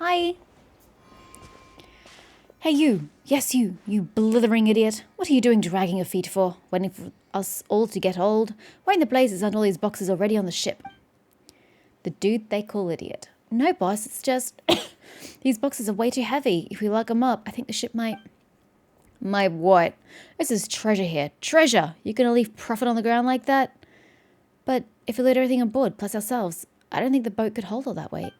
Hi. Hey you. Yes you blithering idiot. What are you doing dragging your feet for? Waiting for us all to get old? Why in the blazes aren't all these boxes already on the ship? The dude they call idiot. No, boss, it's just... These boxes are way too heavy. If we lug them up, I think the ship might... My what? This is treasure here. Treasure! You're gonna leave profit on the ground like that? But if we load everything on board, plus ourselves, I don't think the boat could hold all that weight.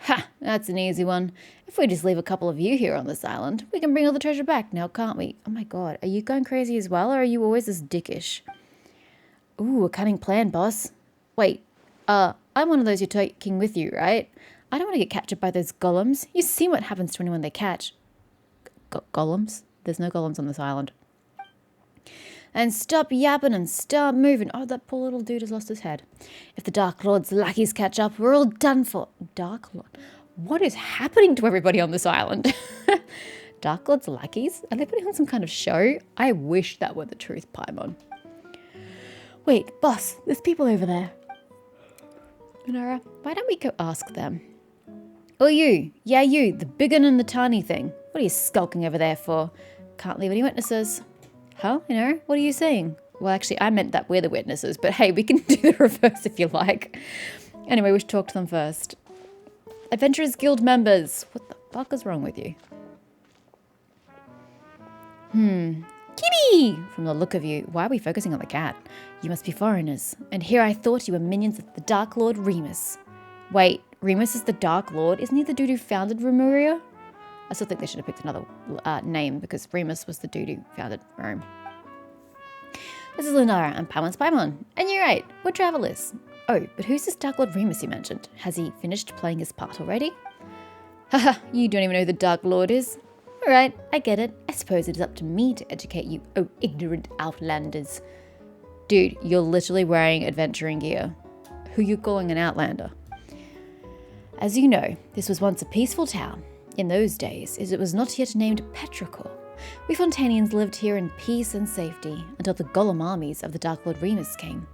Ha! That's an easy one. If we just leave a couple of you here on this island, we can bring all the treasure back now, can't we? Oh my god, are you going crazy as well, or are you always this dickish? Ooh, a cunning plan, boss. Wait, I'm one of those you're taking with you, right? I don't want to get captured by those golems. You've seen what happens to anyone they catch. Golems? There's no golems on this island. And stop yapping and start moving. Oh, that poor little dude has lost his head. If the Dark Lord's lackeys catch up, we're all done for. Dark Lord? What is happening to everybody on this island? Dark Lord's lackeys? Are they putting on some kind of show? I wish that were the truth, Paimon. Wait, boss, there's people over there. Lunara, why don't we go ask them? Oh, you. Yeah, you, the big one and the tiny thing. What are you skulking over there for? Can't leave any witnesses. Huh? What are you saying? Well, actually, I meant that we're the witnesses, but hey, we can do the reverse if you like. Anyway, we should talk to them first. Adventurers Guild members. What the fuck is wrong with you? Kitty! From the look of you, why are we focusing on the cat? You must be foreigners. And here I thought you were minions of the Dark Lord Remus. Wait, Remus is the Dark Lord? Isn't he the dude who founded Remuria? I still think they should have picked another name because Remus was the dude who founded Rome. This is Lunara and Paimon's Paimon. And you're right, we're travelers. Oh, but who's this Dark Lord Remus you mentioned? Has he finished playing his part already? Haha, you don't even know who the Dark Lord is. Alright, I get it. I suppose it is up to me to educate you, oh ignorant outlanders. Dude, you're literally wearing adventuring gear. Who you calling an outlander? As you know, this was once a peaceful town. In those days, as it was not yet named Petrichor, we Fontanians lived here in peace and safety until the golem armies of the Dark Lord Remus came.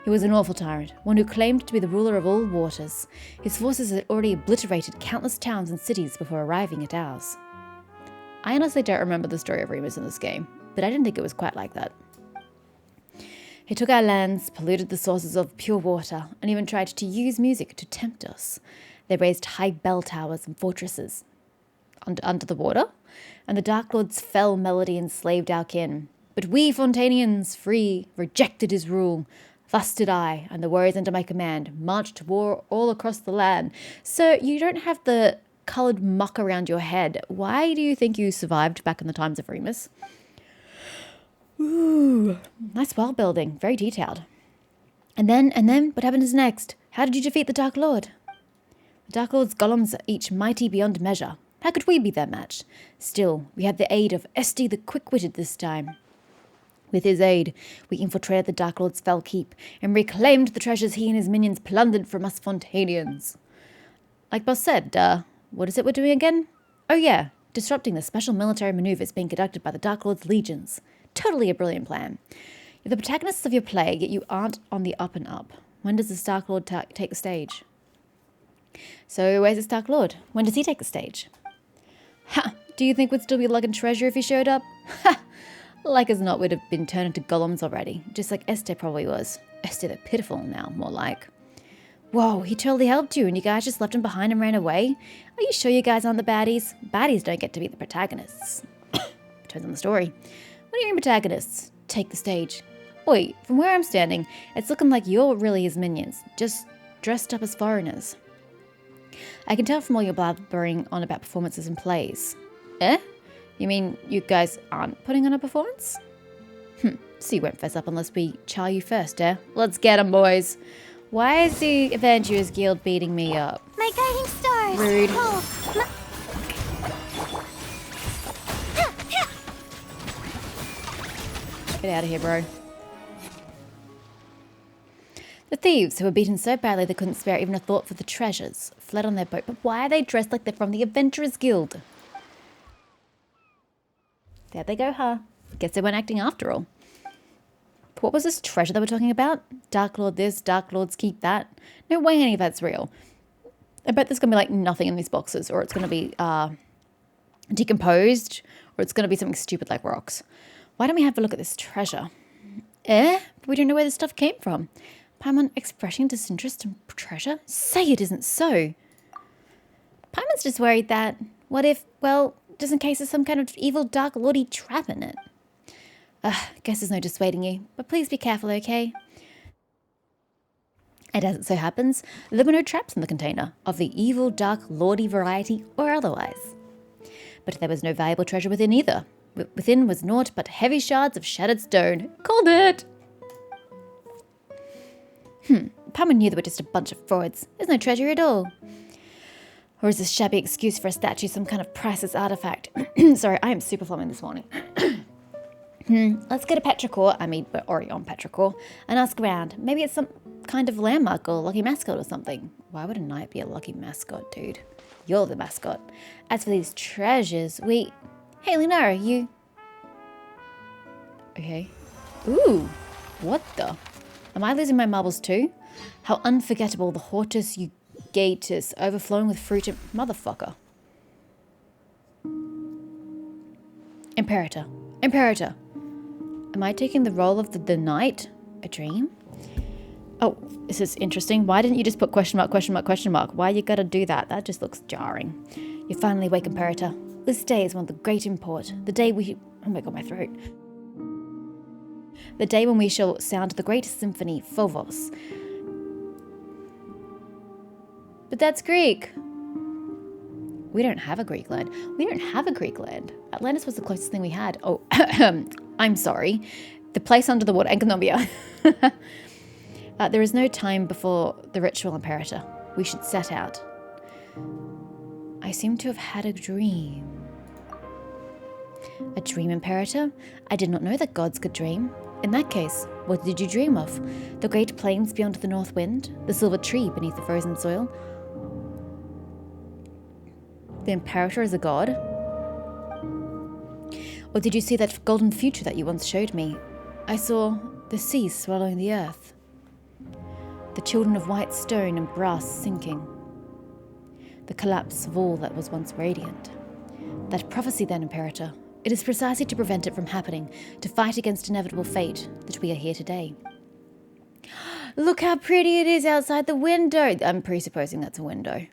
He was an awful tyrant, one who claimed to be the ruler of all waters. His forces had already obliterated countless towns and cities before arriving at ours. I honestly don't remember the story of Remus in this game, but I didn't think it was quite like that. He took our lands, polluted the sources of pure water, and even tried to use music to tempt us. They raised high bell towers and fortresses under the water, and the Dark Lord's fell melody enslaved our kin. But we Fontanians, free, rejected his rule. Thus did I, and the warriors under my command, march to war all across the land. Sir, you don't have the coloured muck around your head. Why do you think you survived back in the times of Remus? Ooh, nice world building, very detailed. And then, what happens next? How did you defeat the Dark Lord? The Dark Lord's golems are each mighty beyond measure. How could we be their match? Still, we had the aid of Esti the Quick-Witted this time. With his aid, we infiltrated the Dark Lord's fell keep and reclaimed the treasures he and his minions plundered from us Fontanians. Like Boss said, what is it we're doing again? Oh yeah, disrupting the special military maneuvers being conducted by the Dark Lord's legions. Totally a brilliant plan. You're the protagonists of your play, yet you aren't on the up and up. When does the Dark Lord take the stage? So where's this Dark Lord? When does he take the stage? Ha! Do you think we'd still be lugging treasure if he showed up? Ha! Like as not, we'd have been turned into golems already, just like Esther probably was. Esther the Pitiful now, more like. Whoa, he totally helped you and you guys just left him behind and ran away? Are you sure you guys aren't the baddies? Baddies don't get to be the protagonists. Depends on the story. What do you mean protagonists? Take the stage. Oi, from where I'm standing, it's looking like you're really his minions, just dressed up as foreigners. I can tell from all your blabbering on about performances and plays. Eh? You mean you guys aren't putting on a performance? So you won't fess up unless we char you first, eh? Let's get 'em, boys. Why is the Adventurers Guild beating me up? My guiding stars! Rude. Get out of here, bro. The thieves, who were beaten so badly they couldn't spare even a thought for the treasures, fled on their boat. But why are they dressed like they're from the Adventurers Guild? There they go, huh? Guess they weren't acting after all. But what was this treasure they were talking about? Dark Lord this, Dark Lord's keep that? No way any of that's real. I bet there's going to be like nothing in these boxes, or it's going to be decomposed, or it's going to be something stupid like rocks. Why don't we have a look at this treasure? But we don't know where this stuff came from. Paimon expressing disinterest in treasure? Say it isn't so. Paimon's just worried that, what if, well, just in case there's some kind of evil dark lordy trap in it. Guess there's no dissuading you, but please be careful, okay? And as it so happens, there were no traps in the container, of the evil dark lordy variety or otherwise. But there was no valuable treasure within either. Within was naught but heavy shards of shattered stone. Called it! Paimon knew they were just a bunch of frauds. There's no treasure at all. Or is this shabby excuse for a statue some kind of priceless artifact? Sorry, I am super flumming this morning. Let's go to Petrichor. I mean, we're already on Petrichor. And ask around. Maybe it's some kind of landmark or lucky mascot or something. Why would a knight be a lucky mascot, dude? You're the mascot. As for these treasures, Hey, Lunara, you... Okay. Ooh, what the... Am I losing my marbles too? How unforgettable the Hortus Eugatus overflowing with fruit and... Motherfucker. Imperator. Am I taking the role of the knight? A dream? Oh, this is interesting. Why didn't you just put question mark, question mark, question mark? Why you gotta do that? That just looks jarring. You're finally awake, Imperator. This day is one of the great import. The day we... Oh my god, my throat. The day when we shall sound the great symphony, Phobos. But that's Greek. We don't have a Greek land. Atlantis was the closest thing we had. Oh, I'm sorry. The place under the water, Enkonomia. There is no time before the ritual, Imperator. We should set out. I seem to have had a dream. A dream, Imperator? I did not know that gods could dream. In that case, what did you dream of? The great plains beyond the north wind? The silver tree beneath the frozen soil? The Imperator is a god? Or did you see that golden future that you once showed me? I saw the sea swallowing the earth. The children of white stone and brass sinking. The collapse of all that was once radiant. That prophecy then, Imperator. It is precisely to prevent it from happening, to fight against inevitable fate, that we are here today. Look how pretty it is outside the window. I'm presupposing that's a window.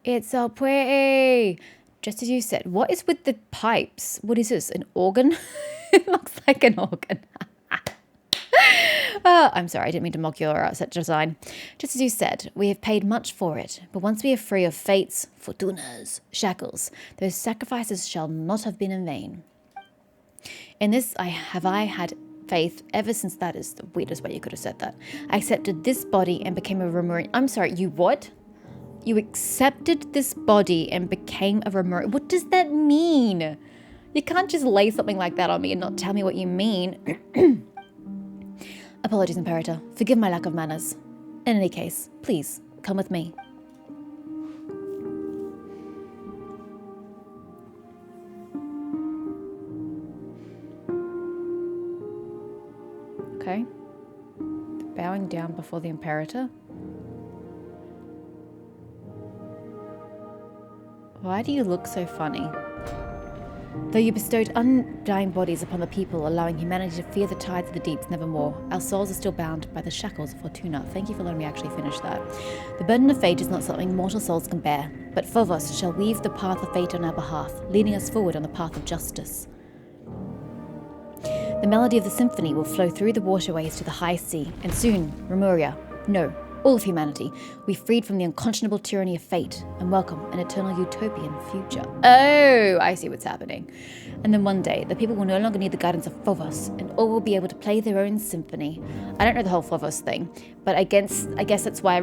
It's so pretty. Just as you said, what is with the pipes? What is this, an organ? It looks like an organ. I'm sorry, I didn't mean to mock your set design. Just as you said, we have paid much for it, but once we are free of fate's, fortuna's, shackles, those sacrifices shall not have been in vain. In this I had faith ever since. That is the weirdest way you could have said that. I accepted this body and became a Remurian. I'm sorry, you what? You accepted this body and became a Remurian. What does that mean? You can't just lay something like that on me and not tell me what you mean. Apologies, Imperator. Forgive my lack of manners. In any case, please, come with me. Okay. Bowing down before the Imperator. Why do you look so funny? Though you bestowed undying bodies upon the people, allowing humanity to fear the tides of the deeps nevermore, our souls are still bound by the shackles of Fortuna. Thank you for letting me actually finish that. The burden of fate is not something mortal souls can bear, but Phobos shall weave the path of fate on our behalf, leading us forward on the path of justice. The melody of the symphony will flow through the waterways to the high sea, and soon, Remuria, no, all of humanity, we freed from the unconscionable tyranny of fate and welcome an eternal utopian future. Oh, I see what's happening. And then one day, the people will no longer need the guidance of Phobos, and all will be able to play their own symphony. I don't know the whole Phobos thing, but I guess that's why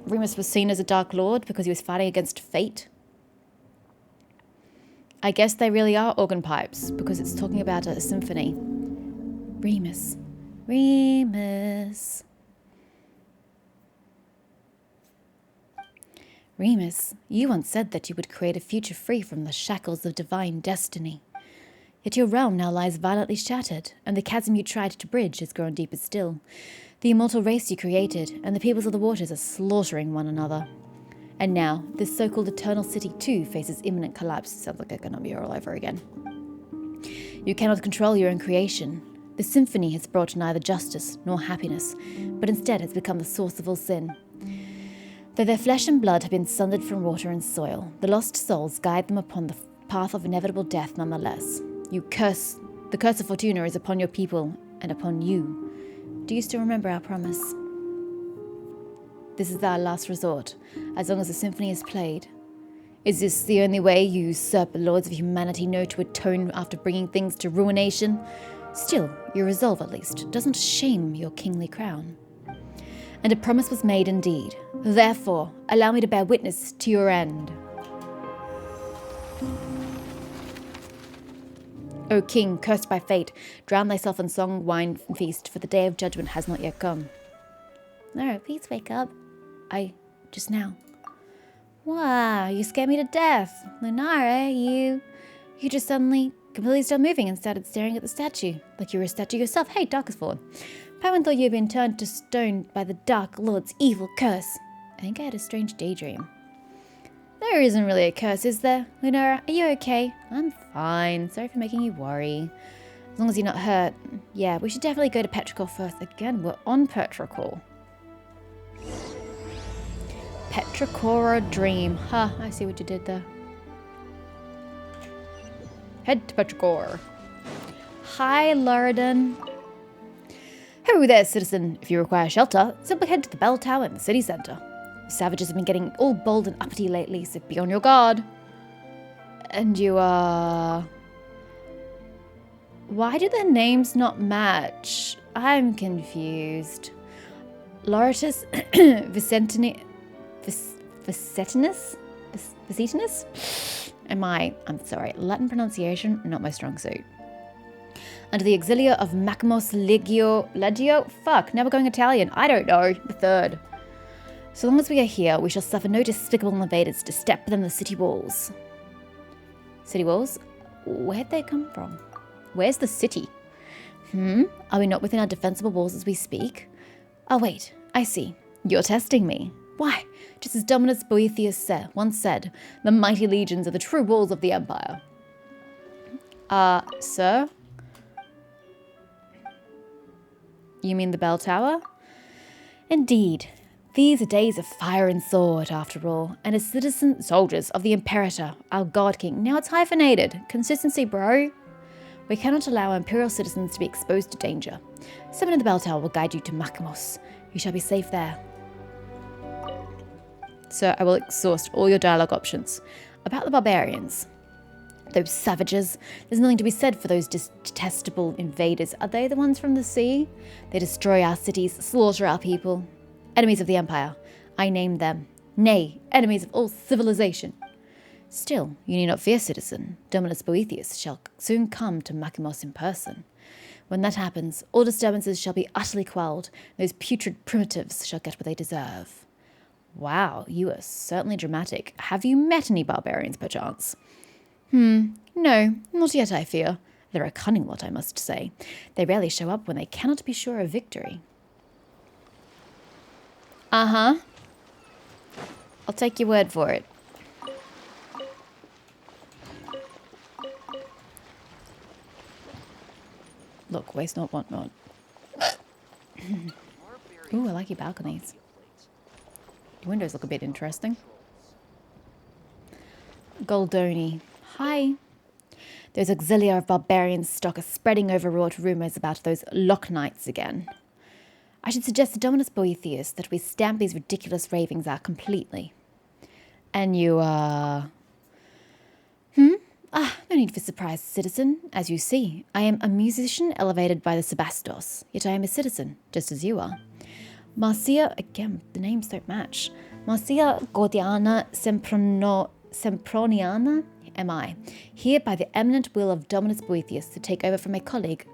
Remus was seen as a Dark Lord, because he was fighting against fate. I guess they really are organ pipes, because it's talking about a symphony. Remus. Remus, you once said that you would create a future free from the shackles of divine destiny. Yet your realm now lies violently shattered, and the chasm you tried to bridge has grown deeper still. The immortal race you created, and the peoples of the waters are slaughtering one another. And now, this so-called Eternal City too faces imminent collapse. Sounds like it's gonna be all over again. You cannot control your own creation. The symphony has brought neither justice nor happiness, but instead has become the source of all sin. Though their flesh and blood have been sundered from water and soil, the lost souls guide them upon the path of inevitable death nonetheless. The curse of Fortuna is upon your people and upon you. Do you still remember our promise? This is our last resort, as long as the symphony is played. Is this the only way you usurper lords of humanity know to atone after bringing things to ruination? Still, your resolve, at least, doesn't shame your kingly crown. And a promise was made indeed. Therefore, allow me to bear witness to your end. O king, cursed by fate, drown thyself in song, wine, and feast, for the day of judgment has not yet come. No, please wake up. Just now. Wow, you scared me to death. Lunara, you just suddenly completely stopped moving and started staring at the statue, like you were a statue yourself. Hey, Dark has fallen. Paimon thought you had been turned to stone by the Dark Lord's evil curse. I think I had a strange daydream. There isn't really a curse, is there? Lunara, are you okay? I'm fine. Sorry for making you worry. As long as you're not hurt. Yeah, we should definitely go to Petrichor first. Again, we're on Petrichor. Petrichor dream. Ha, I see what you did there. Head to Petrichor. Hi, Lurden. Ho there, citizen. If you require shelter, simply head to the bell tower in the city centre. The savages have been getting all bold and uppity lately, so be on your guard. And you are... Why do their names not match? I'm confused. Laurentius Vicetinus? I'm sorry, Latin pronunciation, not my strong suit. Under the auxilia of Maximus Legio? Fuck, now we're going Italian. I don't know. The third. So long as we are here, we shall suffer no despicable invaders to step within the city walls. City walls? Where'd they come from? Where's the city? Are we not within our defensible walls as we speak? Oh wait, I see. You're testing me. Why? Just as Dominus Boethius once said, the mighty legions are the true walls of the Empire. Sir? You mean the bell tower? Indeed. These are days of fire and sword, after all, and as citizen soldiers of the Imperator, our God King. Now it's hyphenated. Consistency, bro. We cannot allow our Imperial citizens to be exposed to danger. Someone in the bell tower will guide you to Maximus. You shall be safe there. Sir, I will exhaust all your dialogue options. About the barbarians. Those savages. There's nothing to be said for those detestable invaders. Are they the ones from the sea? They destroy our cities, slaughter our people. Enemies of the Empire. I name them. Nay, enemies of all civilization. Still, you need not fear, citizen. Dominus Boethius shall soon come to Maximus in person. When that happens, all disturbances shall be utterly quelled. Those putrid primitives shall get what they deserve. Wow, you are certainly dramatic. Have you met any barbarians, perchance? No, not yet, I fear. They're a cunning lot, I must say. They rarely show up when they cannot be sure of victory. Uh-huh. I'll take your word for it. Look, waste not, want not. Ooh, I like your balconies. Your windows look a bit interesting. Goldoni. Hi. Those auxilia of barbarian stock are spreading overwrought rumours about those Lock Knights again. I should suggest to Dominus Boethius that we stamp these ridiculous ravings out completely. And you, no need for surprise, citizen. As you see, I am a musician elevated by the Sebastos, yet I am a citizen, just as you are. Marcia, again, the names don't match. Marcia Gordiana Semproniana am I, here by the eminent will of Dominus Boethius to take over from my colleague,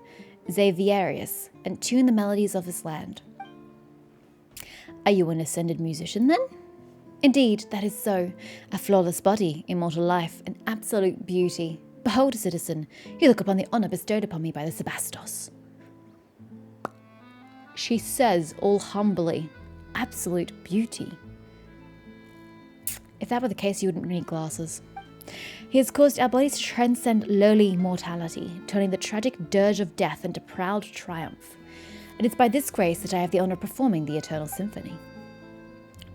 Xavierius, and tune the melodies of his land. Are you an ascended musician, then? Indeed, that is so. A flawless body, immortal life, and absolute beauty. Behold, citizen, you look upon the honour bestowed upon me by the Sebastos. She says, all humbly, absolute beauty. If that were the case, you wouldn't need glasses. He has caused our bodies to transcend lowly mortality, turning the tragic dirge of death into proud triumph. And it's by this grace that I have the honor of performing the Eternal Symphony.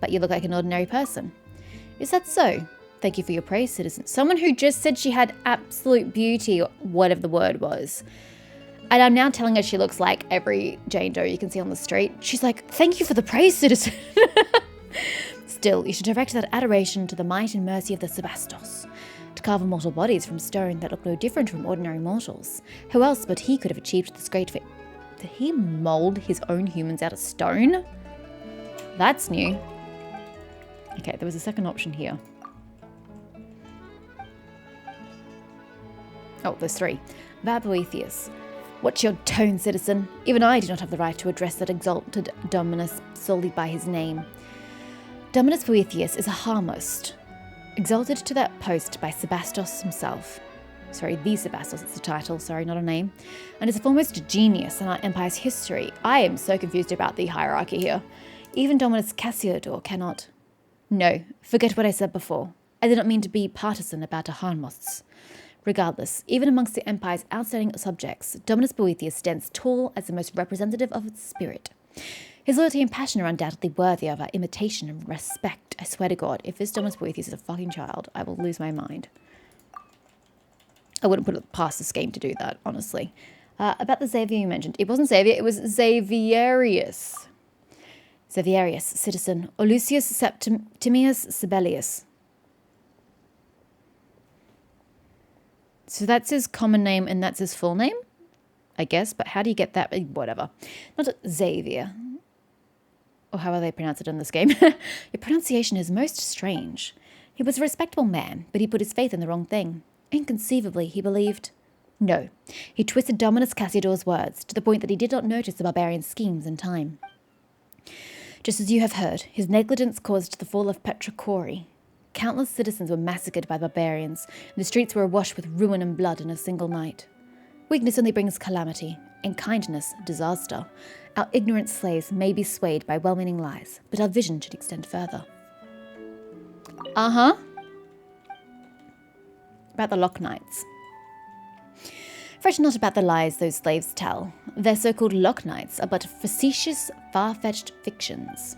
But you look like an ordinary person. Is that so? Thank you for your praise, citizen. Someone who just said she had absolute beauty, or whatever the word was. And I'm now telling her she looks like every Jane Doe you can see on the street. She's like, thank you for the praise, citizen. Still, you should direct that adoration to the might and mercy of the Sebastos, to carve immortal bodies from stone that look no different from ordinary mortals. Who else but he could have achieved this great feat? Did he mold his own humans out of stone? That's new. Okay, there was a second option here. Oh, there's three. Vaboethius. Watch your tone, citizen. Even I do not have the right to address that exalted Dominus solely by his name. Dominus Boethius is a Harmost, exalted to that post by Sebastos himself. Sorry, the Sebastos, it's a title, sorry, not a name. And is a foremost genius in our empire's history. I am so confused about the hierarchy here. Even Dominus Cassiodor cannot... No, forget what I said before. I did not mean to be partisan about the Harmosts. Regardless, even amongst the Empire's outstanding subjects, Dominus Boethius stands tall as the most representative of its spirit. His loyalty and passion are undoubtedly worthy of our imitation and respect. I swear to God, if this Dominus Boethius is a fucking child, I will lose my mind. I wouldn't put it past this game to do that, honestly. About the Xavier you mentioned. It wasn't Xavier, it was Xavierius. Xavierius, citizen, or Lucius Septimius Sibelius. So that's his common name and that's his full name? I guess, but how do you get that? Whatever. Not Xavier. Or how they pronounce it in this game. Your pronunciation is most strange. He was a respectable man, but he put his faith in the wrong thing. Inconceivably, he believed... No. He twisted Dominus Cassiodor's words to the point that he did not notice the barbarian schemes in time. Just as you have heard, his negligence caused the fall of Petrocori. Countless citizens were massacred by barbarians, and the streets were awash with ruin and blood in a single night. Weakness only brings calamity, and kindness, disaster. Our ignorant slaves may be swayed by well-meaning lies, but our vision should extend further. Uh-huh. About the Lock Knights. Fret not about the lies those slaves tell. Their so-called Lock Knights are but facetious, far-fetched fictions.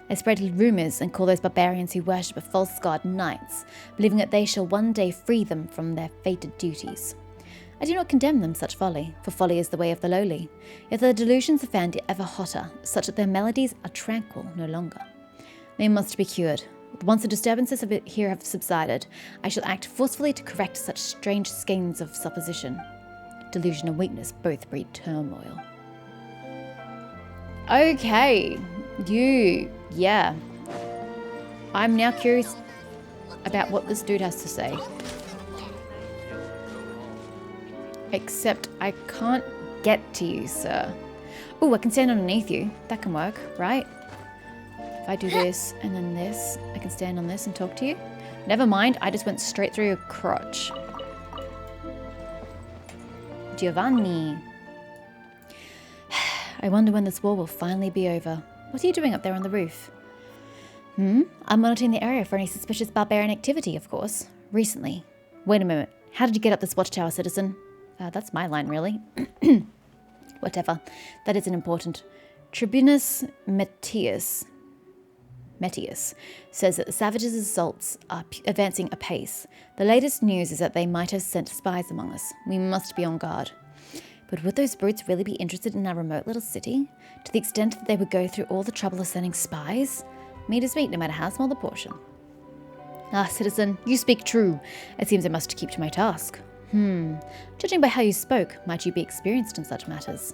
They spread rumours and call those barbarians who worship a false god knights, believing that they shall one day free them from their fated duties. I do not condemn them such folly, for folly is the way of the lowly. Yet their delusions are fanned ever hotter, such that their melodies are tranquil no longer. They must be cured. Once the disturbances here have subsided, I shall act forcefully to correct such strange skeins of supposition. Delusion and weakness both breed turmoil. Okay, yeah. I'm now curious about what this dude has to say. Except I can't get to you, sir. Oh, I can stand underneath you. That can work, right? If I do this and then this, I can stand on this and talk to you. Never mind, I just went straight through your crotch. Giovanni. I wonder when this war will finally be over. What are you doing up there on the roof? I'm monitoring the area for any suspicious barbarian activity, of course. Recently. Wait a moment. How did you get up this watchtower, citizen? That's my line, really. Whatever. That isn't important. Tribunus Metius says that the savages' assaults are advancing apace. The latest news is that they might have sent spies among us. We must be on guard. But would those brutes really be interested in our remote little city? To the extent that they would go through all the trouble of sending spies? Meat is meat, no matter how small the portion. Ah, citizen, you speak true. It seems I must keep to my task. Judging by how you spoke, might you be experienced in such matters?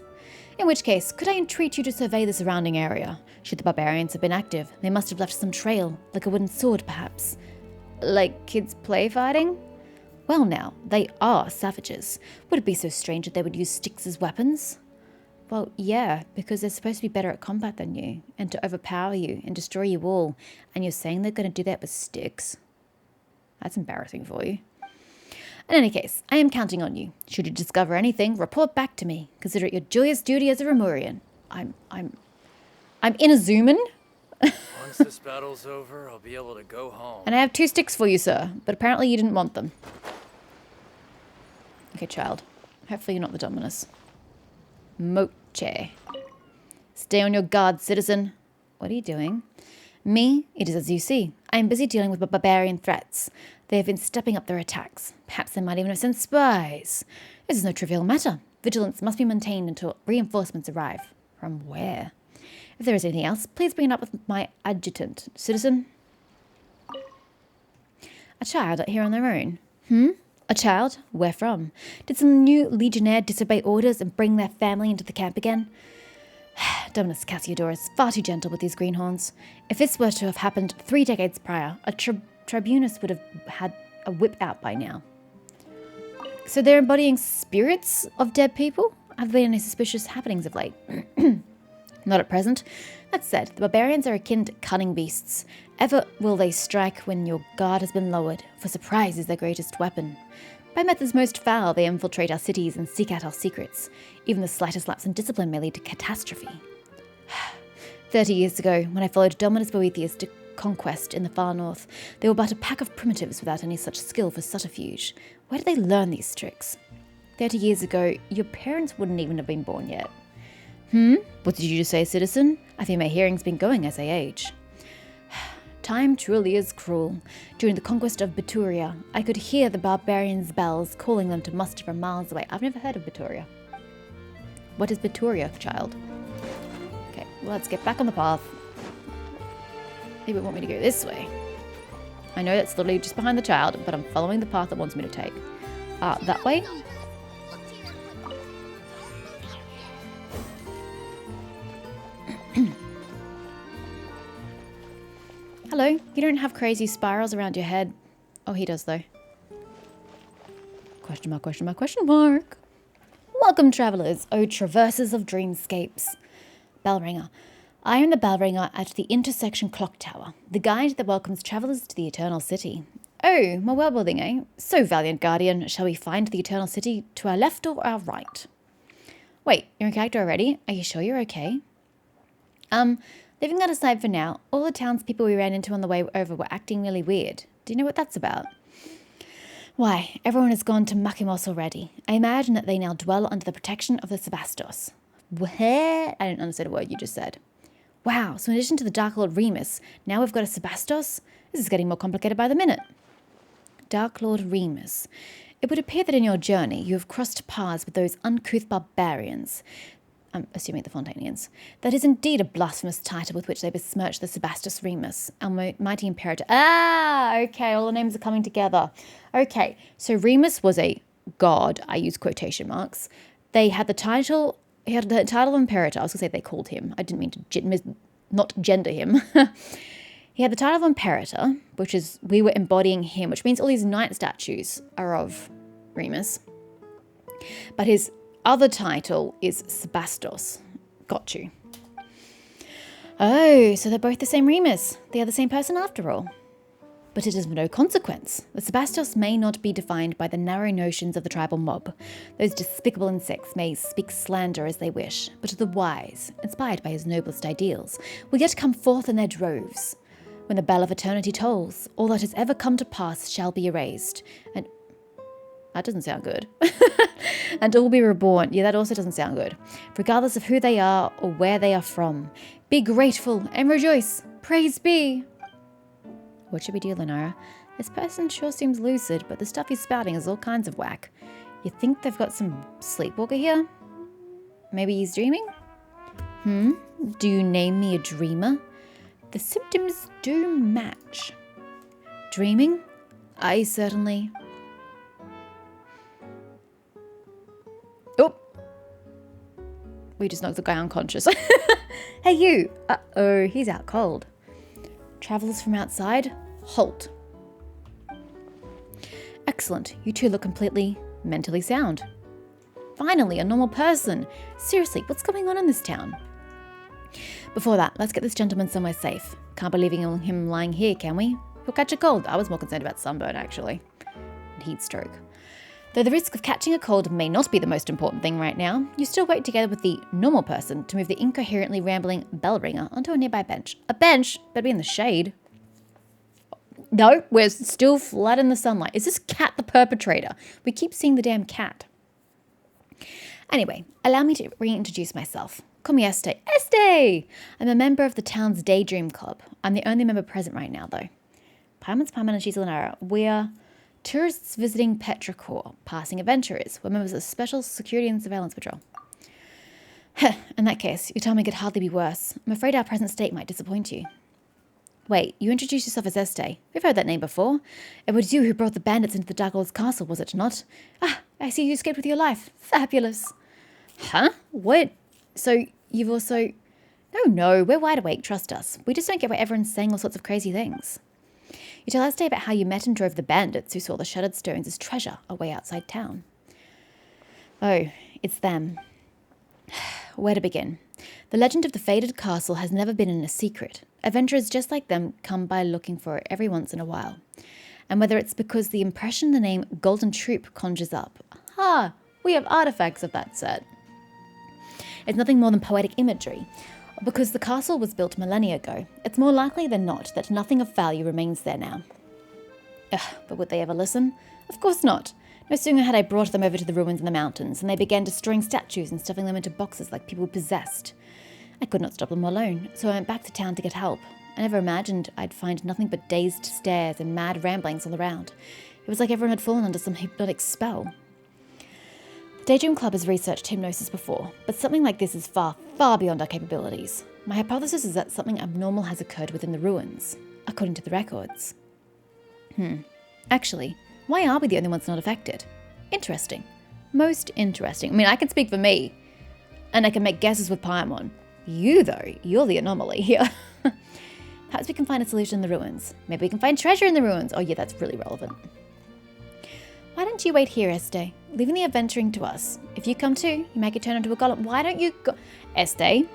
In which case, could I entreat you to survey the surrounding area? Should the barbarians have been active, they must have left some trail, like a wooden sword, perhaps. Like kids play fighting? Well now, they are savages. Would it be so strange that they would use sticks as weapons? Well, yeah, because they're supposed to be better at combat than you, and to overpower you and destroy you all, and you're saying they're going to do that with sticks? That's embarrassing for you. In any case, I am counting on you. Should you discover anything, report back to me. Consider it your joyous duty as a Remurian. I'm Inazuman? Once this battle's over, I'll be able to go home. And I have 2 sticks for you, sir. But apparently you didn't want them. Okay, child. Hopefully you're not the Dominus. Moche. Stay on your guard, citizen. What are you doing? Me? It is as you see. I am busy dealing with barbarian threats. They have been stepping up their attacks. Perhaps they might even have sent spies. This is no trivial matter. Vigilance must be maintained until reinforcements arrive. From where? If there is anything else, please bring it up with my adjutant, citizen. A child out here on their own. A child? Where from? Did some new legionnaire disobey orders and bring their family into the camp again? Dominus Cassiodor is far too gentle with these greenhorns. If this were to have happened 3 decades prior, a tribunus would have had a whip out by now. So they're embodying spirits of dead people? Have there been any suspicious happenings of late? Not at present. That said, the barbarians are akin to cunning beasts. Ever will they strike when your guard has been lowered, for surprise is their greatest weapon. By methods most foul, they infiltrate our cities and seek out our secrets. Even the slightest lapse in discipline may lead to catastrophe. 30 years ago, when I followed Dominus Boethius to conquest in the far north, they were but a pack of primitives without any such skill for subterfuge. Where did they learn these tricks? 30 years ago, your parents wouldn't even have been born yet. What did you just say, citizen? I think my hearing's been going as I age. Time truly is cruel. During the conquest of Bituria, I could hear the barbarians' bells calling them to muster from miles away. I've never heard of Bituria. What is Bituria, child? Okay, well, let's get back on the path. They would want me to go this way. I know that's literally just behind the child, but I'm following the path it wants me to take. That way? Hello, you don't have crazy spirals around your head. Oh, he does though. Question mark, question mark, question mark. Welcome, travellers, O traversers of dreamscapes. Bellringer. I am the bellringer at the intersection clock tower, the guide that welcomes travellers to the Eternal City. Oh, more well-building, eh? So, valiant guardian, shall we find the Eternal City to our left or our right? Wait, you're in character already? Are you sure you're okay? Leaving that aside for now, all the townspeople we ran into on the way over were acting really weird. Do you know what that's about? Why, everyone has gone to Makimos already. I imagine that they now dwell under the protection of the Sebastos. Where? I don't understand a word you just said. Wow, so in addition to the Dark Lord Remus, now we've got a Sebastos? This is getting more complicated by the minute. Dark Lord Remus. It would appear that in your journey you have crossed paths with those uncouth barbarians. I'm assuming the Fontanians. That is indeed a blasphemous title with which they besmirch the Sebastos Remus, our mighty imperator. Okay, all the names are coming together. Okay, so Remus was a god, I use quotation marks. They had the title, he had the title of imperator. I was going to say they called him. I didn't mean to not gender him. He had the title of imperator, which is, we were embodying him, which means all these knight statues are of Remus. But his other title is Sebastos. Got you. Oh, so they're both the same Remus. They are the same person after all. But it is of no consequence. The Sebastos may not be defined by the narrow notions of the tribal mob. Those despicable insects may speak slander as they wish, but the wise, inspired by his noblest ideals, will yet come forth in their droves. When the bell of eternity tolls, all that has ever come to pass shall be erased, and that doesn't sound good. And all be reborn. Yeah, that also doesn't sound good. Regardless of who they are or where they are from. Be grateful and rejoice. Praise be. What should we do, Lunara? This person sure seems lucid, but the stuff he's spouting is all kinds of whack. You think they've got some sleepwalker here? Maybe he's dreaming? Do you name me a dreamer? The symptoms do match. Dreaming? I certainly... Oh! We just knocked the guy unconscious. Hey you! Uh-oh, he's out cold. Travellers from outside, halt. Excellent, you two look completely mentally sound. Finally, a normal person. Seriously, what's going on in this town? Before that, let's get this gentleman somewhere safe. Can't be leaving him lying here, can we? He'll catch a cold. I was more concerned about sunburn, actually. And heat stroke. Though the risk of catching a cold may not be the most important thing right now, you still work together with the normal person to move the incoherently rambling bell ringer onto a nearby bench. A bench? Better be in the shade. No, we're still flat in the sunlight. Is this cat the perpetrator? We keep seeing the damn cat. Anyway, allow me to reintroduce myself. Call me Este. Este! I'm a member of the town's Daydream Club. I'm the only member present right now, though. Paimon's Paimon and she's Lunara. We're tourists visiting Petrichor, passing adventurers. We're members of Special Security and Surveillance Patrol. In that case, your timing could hardly be worse. I'm afraid our present state might disappoint you. Wait, you introduced yourself as Este. We've heard that name before. It was you who brought the bandits into the Dark Lord's castle, was it not? Ah, I see you escaped with your life. Fabulous. Huh? What? So you've also... No, we're wide awake, trust us. We just don't get why everyone's saying all sorts of crazy things. You tell Este about how you met and drove the bandits who saw the shattered stones as treasure away outside town. Oh, it's them. Where to begin? The legend of the faded castle has never been in a secret. Adventurers just like them come by looking for it every once in a while. And whether it's because the impression the name Golden Troop conjures up. We have artifacts of that set. It's nothing more than poetic imagery. Because the castle was built millennia ago, it's more likely than not that nothing of value remains there now. But would they ever listen? Of course not. No sooner had I brought them over to the ruins in the mountains, and they began destroying statues and stuffing them into boxes like people possessed. I could not stop them alone, so I went back to town to get help. I never imagined I'd find nothing but dazed stares and mad ramblings all around. It was like everyone had fallen under some hypnotic spell. The Daydream Club has researched hypnosis before, but something like this is far, far beyond our capabilities. My hypothesis is that something abnormal has occurred within the ruins, according to the records. Actually, why are we the only ones not affected? Interesting. Most interesting. I mean, I can speak for me, and I can make guesses with Paimon. You, though, you're the anomaly here. Perhaps we can find a solution in the ruins. Maybe we can find treasure in the ruins. Oh yeah, that's really relevant. Why don't you wait here, Este? Leaving the adventuring to us. If you come too, you might get turned into a golem. Why don't you go... Este,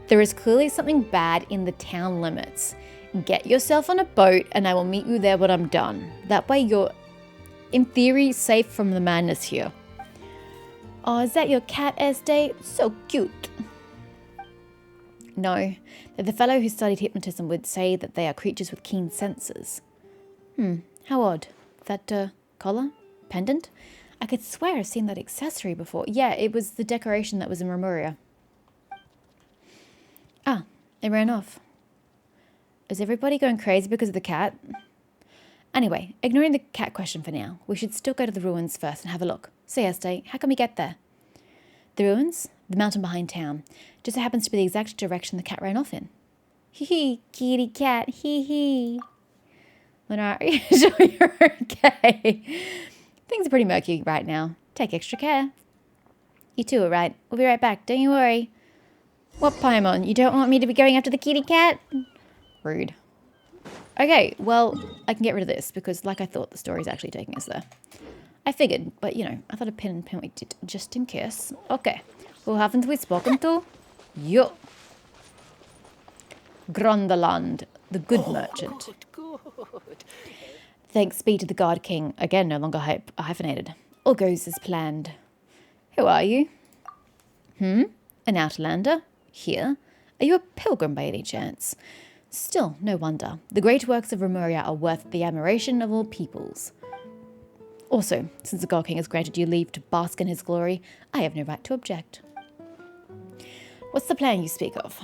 there is clearly something bad in the town limits. Get yourself on a boat and I will meet you there when I'm done. That way you're, in theory, safe from the madness here. Oh, is that your cat, Este? So cute. No, the fellow who studied hypnotism would say that they are creatures with keen senses. How odd. That, collar? Pendant? I could swear I've seen that accessory before. Yeah, it was the decoration that was in Remuria. Ah, it ran off. Is everybody going crazy because of the cat? Anyway, ignoring the cat question for now, we should still go to the ruins first and have a look. Say, Este, how can we get there? The ruins? The mountain behind town. Just so happens to be the exact direction the cat ran off in. Hee hee, kitty cat, hee hee. Lunara, are you sure you're okay? Things are pretty murky right now. Take extra care. You two are right. We'll be right back, don't you worry. What, Paimon? You don't want me to be going after the kitty cat? Rude. Okay, well, I can get rid of this because like I thought the story's actually taking us there. I figured, but you know, I thought a pin and pin did just in case. Okay. Who haven't we spoken to? You. Grundaland, the good merchant. Good. Thanks be to the God King. Again, no longer hyphenated. All goes as planned. Who are you? An outlander? Here? Are you a pilgrim by any chance? Still, no wonder. The great works of Remuria are worth the admiration of all peoples. Also, since the God King has granted you leave to bask in his glory, I have no right to object. What's the plan you speak of?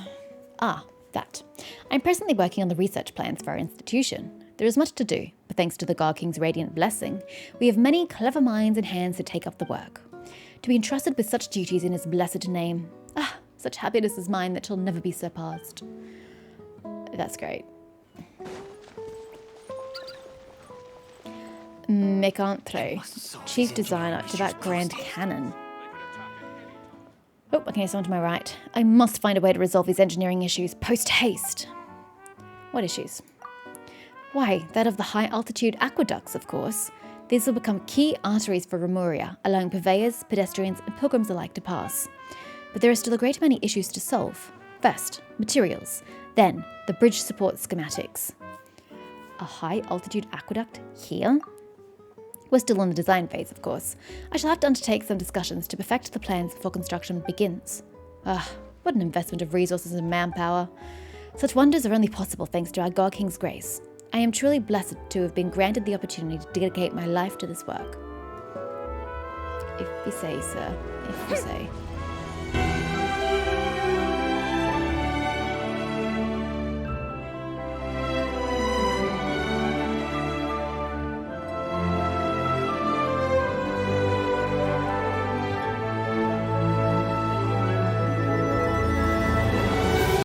Ah, that. I'm presently working on the research plans for our institution. There is much to do, but thanks to the God King's radiant blessing, we have many clever minds and hands to take up the work. To be entrusted with such duties in his blessed name, such happiness is mine that shall never be surpassed. That's great. Mecantre, chief designer to that grand cannon. Oh, I can hear someone to my right. I must find a way to resolve these engineering issues post-haste. What issues? Why, that of the high-altitude aqueducts, of course. These will become key arteries for Remuria, allowing purveyors, pedestrians, and pilgrims alike to pass. But there are still a great many issues to solve. First, materials. Then, the bridge support schematics. A high-altitude aqueduct here? We're still in the design phase, of course. I shall have to undertake some discussions to perfect the plans before construction begins. Ah, what an investment of resources and manpower. Such wonders are only possible thanks to our God King's grace. I am truly blessed to have been granted the opportunity to dedicate my life to this work. If you say, sir. If you say.